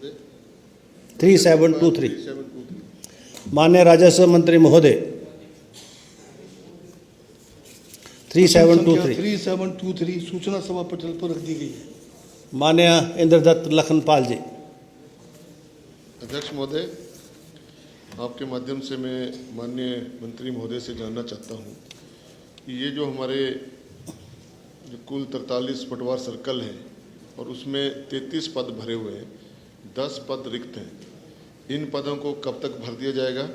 महोदय। 3723 मान्य राजस्व मंत्री महोदय। 3723 सूचना सभा पटल पर रख दी गई है। मान्य इंद्रदत्त लखनपाल जी। अध्यक्ष महोदय, आपके माध्यम से मैं माननीय मंत्री महोदय से जानना चाहता हूं कि ये जो हमारे जो कुल 43 पटवार सर्कल हैं और उसमें 33 पद भरे हुए हैं, 10 पद रिक्त हैं, इन पदों को कब तक भर दिया जाएगा?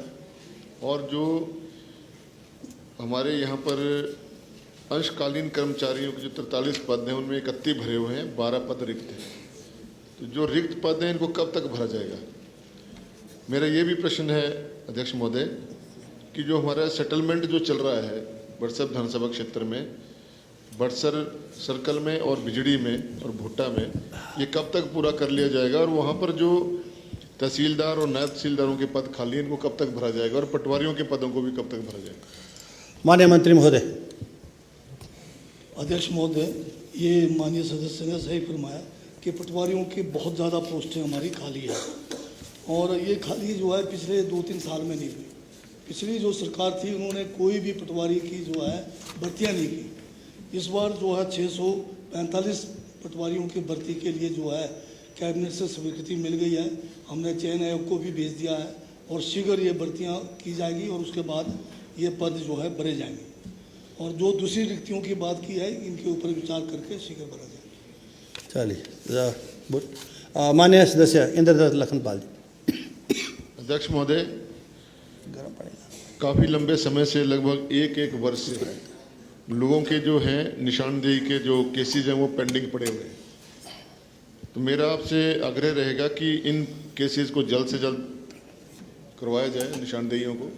और जो हमारे यहाँ पर अंशकालीन कर्मचारियों के जो 43 पद हैं उनमें 31 भरे हुए हैं, 12 पद रिक्त हैं। तो जो रिक्त पद हैं इनको कब तक भरा जाएगा? मेरा ये भी प्रश्न है अध्यक्ष महोदय कि जो हमारा सेटलमेंट जो चल रहा है बड़सर विधानसभा क्षेत्र में, बड़सर सर्कल में और बिजड़ी में और भुट्टा में, ये कब तक पूरा कर लिया जाएगा? और वहाँ पर जो तहसीलदार और नायब तहसीलदारों के पद खाली हैं इनको कब तक भरा जाएगा? और पटवारियों के पदों को भी कब तक भरा जाएगा? माननीय मंत्री महोदय। अध्यक्ष महोदय, ये माननीय सदस्य ने सही फरमाया कि पटवारियों की बहुत ज़्यादा पोस्टें हमारी खाली है और ये खाली जो है पिछले 2-3 साल में नहीं हुई। पिछली जो सरकार थी उन्होंने कोई भी पटवारी की जो है भर्तियाँ नहीं की। इस बार जो है 645 पटवारियों की भर्ती के लिए जो है कैबिनेट से स्वीकृति मिल गई है। हमने चयन आयोग को भी भेज दिया है और शीघ्र ये भर्तियाँ की जाएगी और उसके बाद ये पद जो है भरे जाएंगे। और जो दूसरी रिक्तियों की बात की है इनके ऊपर विचार करके शीघ्र भरा जाएगा। चलिए, माननीय सदस्य इंद्रदत्त लखनपाल जी। अध्यक्ष महोदय, काफ़ी लंबे समय से लगभग एक वर्ष से लोगों के जो हैं निशानदेही के जो केसेज हैं वो पेंडिंग पड़े हुए हैं। तो मेरा आपसे आग्रह रहेगा कि इन केसेस को जल्द से जल्द करवाया जाए निशानदेहियों को।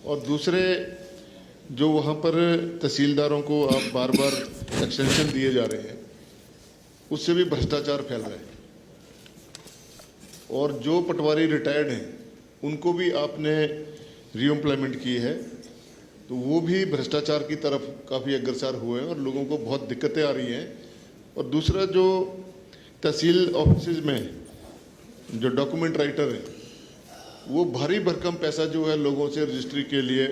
और दूसरे जो वहाँ पर तहसीलदारों को आप बार बार एक्सटेंशन दिए जा रहे हैं उससे भी भ्रष्टाचार फैल रहा है। और जो पटवारी रिटायर्ड हैं उनको भी आपने रीएम्प्लॉयमेंट की है, तो वो भी भ्रष्टाचार की तरफ काफ़ी अग्रसर हुए हैं और लोगों को बहुत दिक्कतें आ रही हैं। और दूसरा, जो तहसील ऑफिस में जो डॉक्यूमेंट राइटर हैं वो भारी भरकम पैसा जो है लोगों से रजिस्ट्री के लिए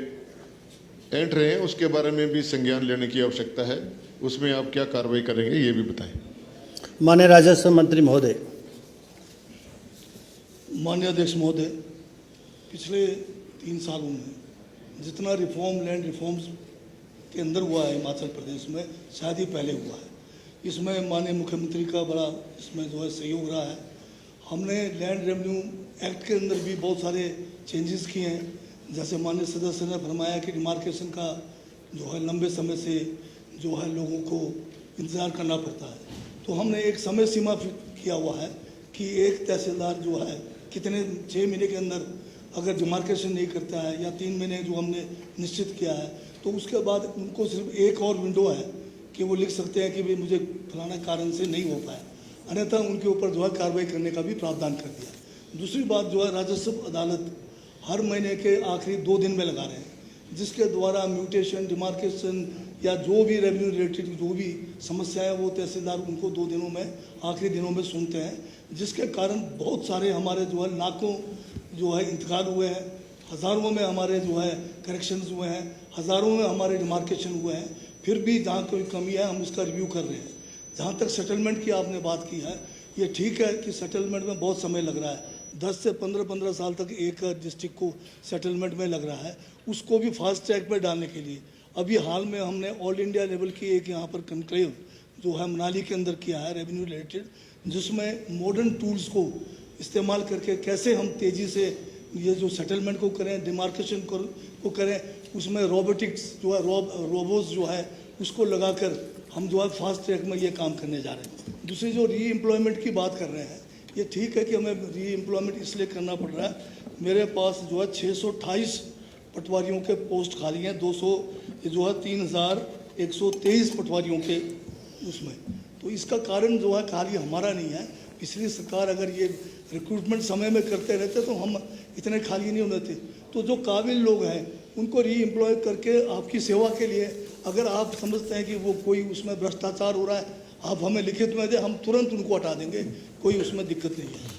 ऐंठ रहे हैं, उसके बारे में भी संज्ञान लेने की आवश्यकता है। उसमें आप क्या कार्रवाई करेंगे ये भी बताएं। माननीय राजस्व मंत्री महोदय। माननीय अध्यक्ष महोदय, पिछले 3 सालों में जितना रिफॉर्म लैंड रिफॉर्म्स के अंदर हुआ है हिमाचल प्रदेश में, शायद ही पहले हुआ है। इसमें माननीय मुख्यमंत्री का बड़ा इसमें जो है सहयोग रहा है। हमने लैंड रेवेन्यू एक्ट के अंदर भी बहुत सारे चेंजेस किए हैं। जैसे माननीय सदस्य ने फरमाया कि डिमार्केशन का जो है लंबे समय से जो है लोगों को इंतज़ार करना पड़ता है, तो हमने एक समय सीमा किया हुआ है कि एक तहसीलदार जो है कितने 6 महीने के अंदर अगर डिमार्केशन नहीं करता है या 3 महीने जो हमने निश्चित किया है, तो उसके बाद उनको सिर्फ एक और विंडो है कि वो लिख सकते हैं कि भाई मुझे फलाना कारण से नहीं हो पाया, अन्यथा उनके ऊपर जो है कार्रवाई करने का भी प्रावधान कर दिया। दूसरी बात जो है, राजस्व अदालत हर महीने के आखिरी 2 दिन में लगा रहे हैं, जिसके द्वारा म्यूटेशन, डिमार्केशन या जो भी रेवेन्यू रिलेटेड जो भी समस्या है वो तहसीलदार उनको 2 दिनों में आखिरी दिनों में सुनते हैं, जिसके कारण बहुत सारे हमारे जो है लाखों जो है इंतकाल हुए हैं, हज़ारों में हमारे जो है करेक्शंस हुए हैं, हज़ारों में हमारे डिमार्केशन हुए हैं। फिर भी जहाँ कोई कमी है हम उसका रिव्यू कर रहे हैं। जहाँ तक सेटलमेंट की आपने बात की है, ये ठीक है कि सेटलमेंट में बहुत समय लग रहा है। 10 से 15 साल तक एक डिस्ट्रिक्ट को सेटलमेंट में लग रहा है, उसको भी फास्ट ट्रैक पर डालने के लिए अभी हाल में हमने ऑल इंडिया लेवल की एक यहाँ पर कनक्लेव जो है मनाली के अंदर किया है रेवेन्यू रिलेटेड, जिसमें मॉडर्न टूल्स को इस्तेमाल करके कैसे हम तेज़ी से ये जो सेटलमेंट को करें, डिमार्केशन को करें, उसमें रोबोटिक्स जो है रोबोट्स जो है उसको लगाकर हम जो है फास्ट ट्रैक में ये काम करने जा रहे हैं। दूसरी जो री एम्प्लॉयमेंट की बात कर रहे हैं, ये ठीक है कि हमें री एम्प्लॉयमेंट इसलिए करना पड़ रहा है। मेरे पास जो है 628 पटवारियों के पोस्ट खाली हैं, 200 जो है 3123 पटवारियों के उसमें। तो इसका कारण जो है खाली हमारा नहीं है, पिछली सरकार अगर ये रिक्रूटमेंट समय में करते रहते तो हम इतने खाली नहीं होते। तो जो काबिल लोग हैं उनको री एम्प्लॉय करके आपकी सेवा के लिए, अगर आप समझते हैं कि वो कोई उसमें भ्रष्टाचार हो रहा है, आप हमें लिखित में दें, हम तुरंत उनको हटा देंगे, कोई उसमें दिक्कत नहीं है।